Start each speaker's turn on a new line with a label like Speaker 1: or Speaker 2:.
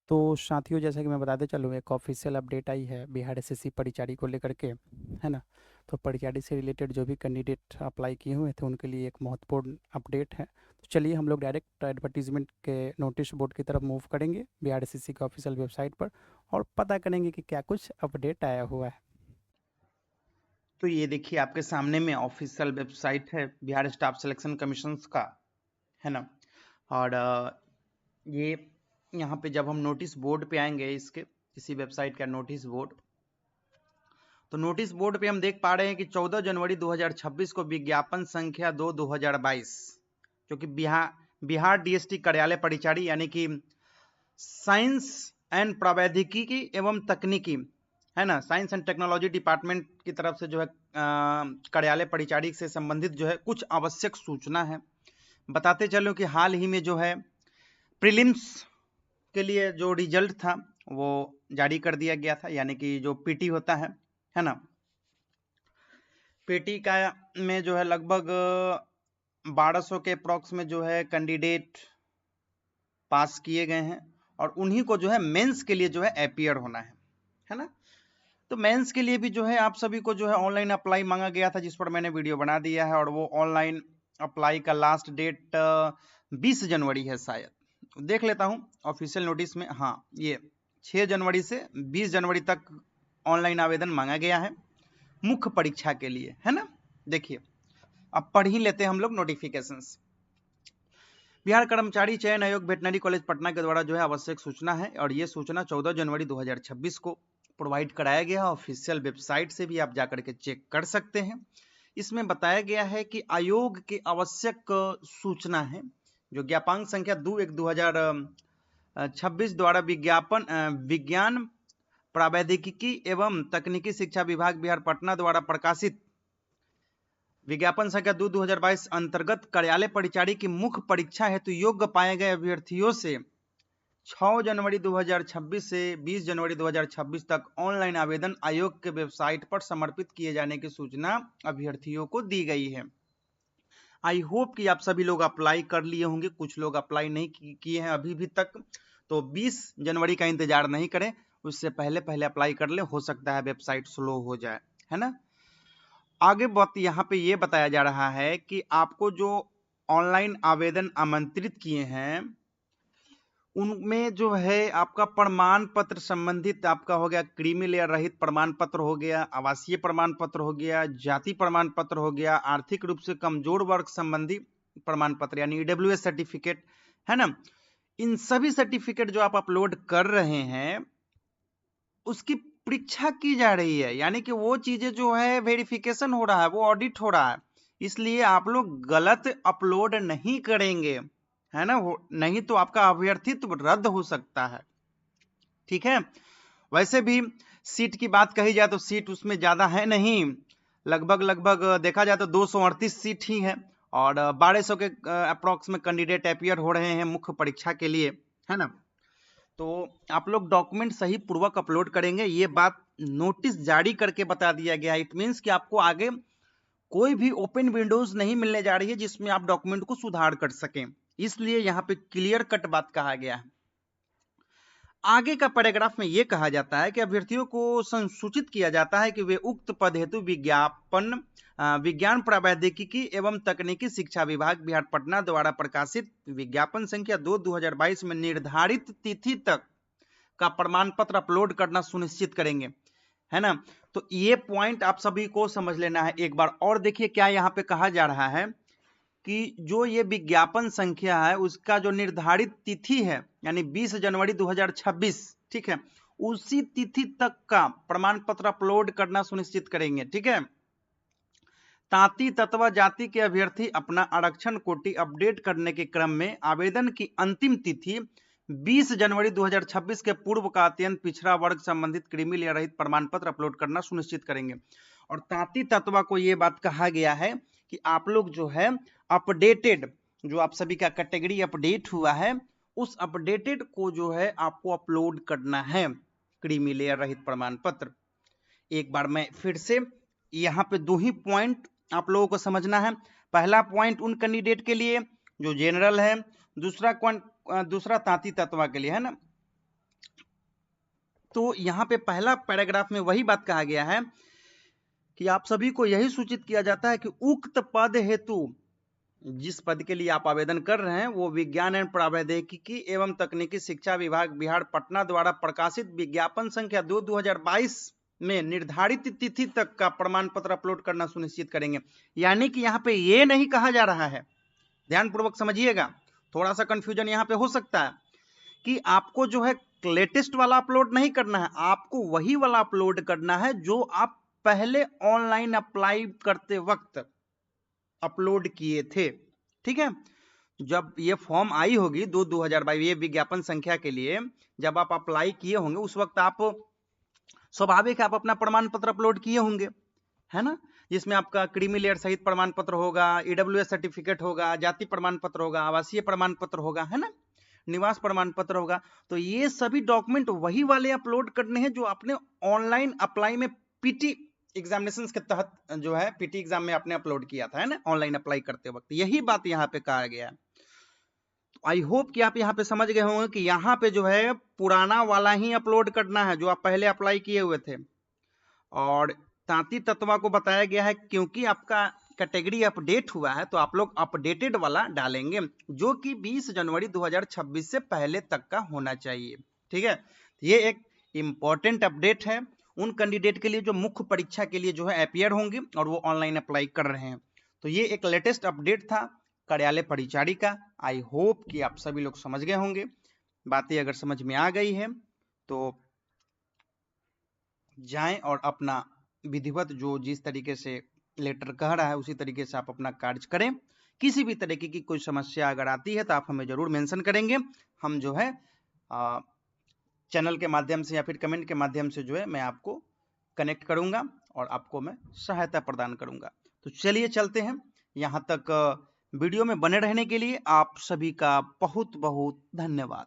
Speaker 1: तो साथियों, जैसा कि मैं बताते चलूँ, एक ऑफिशियल अपडेट आई है बिहार एसएससी परिचारी को लेकर के, है ना। तो परिचारी से रिलेटेड जो भी कैंडिडेट अप्लाई किए हुए थे उनके लिए एक महत्वपूर्ण अपडेट है। तो चलिए हम लोग डायरेक्ट एडवर्टीजमेंट के नोटिस बोर्ड की तरफ मूव करेंगे बिहार एसएससी के ऑफिशियल वेबसाइट पर, और पता करेंगे कि क्या कुछ अपडेट आया हुआ है।
Speaker 2: तो ये देखिए आपके सामने में ऑफिशियल वेबसाइट है बिहार स्टाफ सिलेक्शन कमीशन का, है ना। और ये यहाँ पे जब हम नोटिस बोर्ड पे आएंगे, इसके इसी वेबसाइट का नोटिस बोर्ड, तो नोटिस बोर्ड पे हम देख पा रहे हैं कि 14 जनवरी 2026 को विज्ञापन संख्या 2022, जो कि बिहार डीएसटी कार्यालय परिचारी यानी कि साइंस एंड प्रौद्योगिकी एवं तकनीकी, है ना, साइंस एंड टेक्नोलॉजी डिपार्टमेंट की तरफ से जो है कार्यालय परिचारी से संबंधित जो है कुछ आवश्यक सूचना है। बताते चलो कि हाल ही में जो है प्रीलिम्स के लिए जो रिजल्ट था वो जारी कर दिया गया था, यानी कि जो पीटी होता है ना। पीटी का में जो है लगभग 1200 के अप्रॉक्स में जो है कैंडिडेट पास किए गए हैं, और उन्हीं को जो है मेंस के लिए जो है अपीयर होना है ना। तो मेंस के लिए भी जो है आप सभी को जो है ऑनलाइन अप्लाई मांगा गया था, जिस पर मैंने वीडियो बना दिया है, और वो ऑनलाइन अप्लाई का लास्ट डेट 20 जनवरी है शायद। देख लेता हूँ ऑफिशियल नोटिस में, हाँ ये 6 जनवरी से 20 जनवरी तक ऑनलाइन आवेदन मांगा गया है मुख्य परीक्षा के लिए, है ना। देखिए अब पढ़ ही लेते हैं हम लोग नोटिफिकेशंस। बिहार कर्मचारी चयन आयोग वेटनरी कॉलेज पटना के द्वारा जो है आवश्यक सूचना है, और ये सूचना 14 जनवरी 2026 को प्रोवाइड कराया गया। ऑफिशियल वेबसाइट से भी आप जाकर के चेक कर सकते हैं। इसमें बताया गया है कि आयोग की आवश्यक सूचना है, जो ज्ञापांक संख्या 2/1/2026 द्वारा विज्ञान प्रावैधिकी एवं तकनीकी शिक्षा विभाग बिहार पटना द्वारा प्रकाशित विज्ञापन संख्या 2/2022 अंतर्गत कार्यालय परिचारी की मुख्य परीक्षा हेतु योग्य पाए गए अभ्यर्थियों से 6 जनवरी 2026 से 20 जनवरी 2026 तक ऑनलाइन आवेदन आयोग के वेबसाइट पर समर्पित किए जाने की सूचना अभ्यर्थियों को दी गई है। आई होप कि आप सभी लोग अप्लाई कर लिए होंगे, कुछ लोग अप्लाई नहीं किए हैं अभी भी तक, तो 20 जनवरी का इंतजार नहीं करें, उससे पहले पहले अप्लाई कर लें, हो सकता है वेबसाइट स्लो हो जाए, है ना। आगे बात यहाँ पे ये बताया जा रहा है कि आपको जो ऑनलाइन आवेदन आमंत्रित किए हैं उनमें जो है आपका प्रमाण पत्र संबंधित आपका हो गया, क्रीमी लेयर रहित प्रमाण पत्र हो गया, आवासीय प्रमाण पत्र हो गया, जाति प्रमाण पत्र हो गया, आर्थिक रूप से कमजोर वर्ग संबंधी प्रमाण पत्र यानी ईडब्ल्यूएस सर्टिफिकेट, है ना। इन सभी सर्टिफिकेट जो आप अपलोड कर रहे हैं उसकी परीक्षा की जा रही है, यानी कि वो चीजें जो है वेरिफिकेशन हो रहा है, वो ऑडिट हो रहा है। इसलिए आप लोग गलत अपलोड नहीं करेंगे, है ना, नहीं तो आपका अभ्यर्थित्व रद्द हो सकता है। ठीक है। वैसे भी सीट की बात कही जाए तो सीट उसमें ज्यादा है नहीं, लगभग लगभग देखा जाए तो 238 सीट ही है, और 1200 के अप्रोक्स में कैंडिडेट अपीयर हो रहे हैं मुख्य परीक्षा के लिए, है ना। तो आप लोग डॉक्यूमेंट सही पूर्वक अपलोड करेंगे, ये बात नोटिस जारी करके बता दिया गया है। इट मीन्स कि आपको आगे कोई भी ओपन विंडोज नहीं मिलने जा रही है जिसमें आप डॉक्यूमेंट को सुधार कर सकें, इसलिए यहाँ पे क्लियर कट बात कहा गया है। आगे का पैराग्राफ में यह कहा जाता है कि अभ्यर्थियों को संसूचित किया जाता है कि वे उक्त पद हेतु विज्ञान प्रौद्योगिकी एवं तकनीकी शिक्षा विभाग बिहार पटना द्वारा प्रकाशित विज्ञापन संख्या 2/2022 में निर्धारित तिथि तक का प्रमाण पत्र अपलोड करना सुनिश्चित करेंगे, है ना। तो ये पॉइंट आप सभी को समझ लेना है एक बार। और देखिए क्या यहाँ पे कहा जा रहा है कि जो ये विज्ञापन संख्या है उसका जो निर्धारित तिथि है यानी 20 जनवरी 2026, ठीक है, उसी तिथि तक का प्रमाण पत्र अपलोड करना सुनिश्चित करेंगे। ठीक है। तांती तत्वा जाति के अभ्यर्थी अपना आरक्षण कोटि अपडेट करने के क्रम में आवेदन की अंतिम तिथि 20 जनवरी 2026 के पूर्व का अत्यंत पिछड़ा वर्ग संबंधित क्रीमी लेयर रहित प्रमाण पत्र अपलोड करना सुनिश्चित करेंगे। और तांती तत्वा को यह बात कहा गया है कि आप लोग जो है अपडेटेड, जो आप सभी का कैटेगरी अपडेट हुआ है उस अपडेटेड को जो है आपको अपलोड करना है, क्रीमी लेयर रहित प्रमाण पत्र। एक बार मैं फिर से यहाँ पे दो ही पॉइंट आप लोगों को समझना है। पहला पॉइंट उन कैंडिडेट के लिए जो जनरल है, दूसरा तांती तत्वा के लिए, है ना। तो यहाँ पे पहला पैराग्राफ में वही बात कहा गया है कि आप सभी को यही सूचित किया जाता है कि उक्त पद हेतु जिस पद के लिए आप आवेदन कर रहे हैं वो विज्ञान एवं प्रौद्योगिकी एवं तकनीकी शिक्षा विभाग बिहार पटना द्वारा प्रकाशित विज्ञापन संख्या 2/2022 में निर्धारित तिथि तक का प्रमाण पत्र अपलोड करना सुनिश्चित करेंगे। यानी कि यहाँ पे ये नहीं कहा जा रहा है, ध्यानपूर्वक समझिएगा, थोड़ा सा कंफ्यूजन यहाँ पे हो सकता है कि आपको जो है लेटेस्ट वाला अपलोड नहीं करना है, आपको वही वाला अपलोड करना है जो आप पहले ऑनलाइन अप्लाई करते वक्त अपलोड किए थे। ठीक है, जब ये फॉर्म आई होगी 2/2022 ये विज्ञापन संख्या के लिए, जब आप अप्लाई किए होंगे उस वक्त आप स्वाभाविक आप अपना प्रमाण पत्र अपलोड किए होंगे, है ना, जिसमें आपका क्रीमी लेयर सहित प्रमाण पत्र होगा, ईडब्ल्यूएस सर्टिफिकेट होगा, जाति प्रमाण पत्र होगा, आवासीय प्रमाण पत्र होगा, है ना, निवास प्रमाण पत्र होगा। तो ये सभी डॉक्यूमेंट वही वाले अपलोड करने हैं जो आपने ऑनलाइन अप्लाई में पीटी एग्जामिनेशन के तहत जो है पीटी एग्जाम में आपने अपलोड किया था, है ना, ऑनलाइन अप्लाई करते वक्त। यही बात यहाँ पे कहा गया है। आई होप कि आप यहाँ पे समझ गए होंगे कि यहाँ पे जो है पुराना वाला ही अपलोड करना है जो आप पहले अप्लाई किए हुए थे। और तांती तत्वा को बताया गया है क्योंकि आपका कैटेगरी अपडेट हुआ है तो आप लोग अपडेटेड वाला डालेंगे जो कि 20 जनवरी 2026 से पहले तक का होना चाहिए। ठीक है, ये एक इंपॉर्टेंट अपडेट है उन कैंडिडेट के लिए जो मुख्य परीक्षा के लिए जो है अपियर होंगे और वो ऑनलाइन अप्लाई कर रहे हैं। तो ये एक लेटेस्ट अपडेट था कार्यालय परिचारी का। आई होप कि आप सभी लोग समझ गए होंगे। बातें अगर समझ में आ गई है तो जाएं और अपना विधिवत जो जिस तरीके से लेटर कह रहा है उसी तरीके से आप अपना कार्य करें। किसी भी तरीके की कोई समस्या अगर आती है तो आप हमें जरूर मेंशन करेंगे, हम जो है चैनल के माध्यम से या फिर कमेंट के माध्यम से जो है मैं आपको कनेक्ट करूंगा और आपको मैं सहायता प्रदान करूंगा। तो चलिए चलते हैं, यहाँ तक वीडियो में बने रहने के लिए आप सभी का बहुत बहुत धन्यवाद।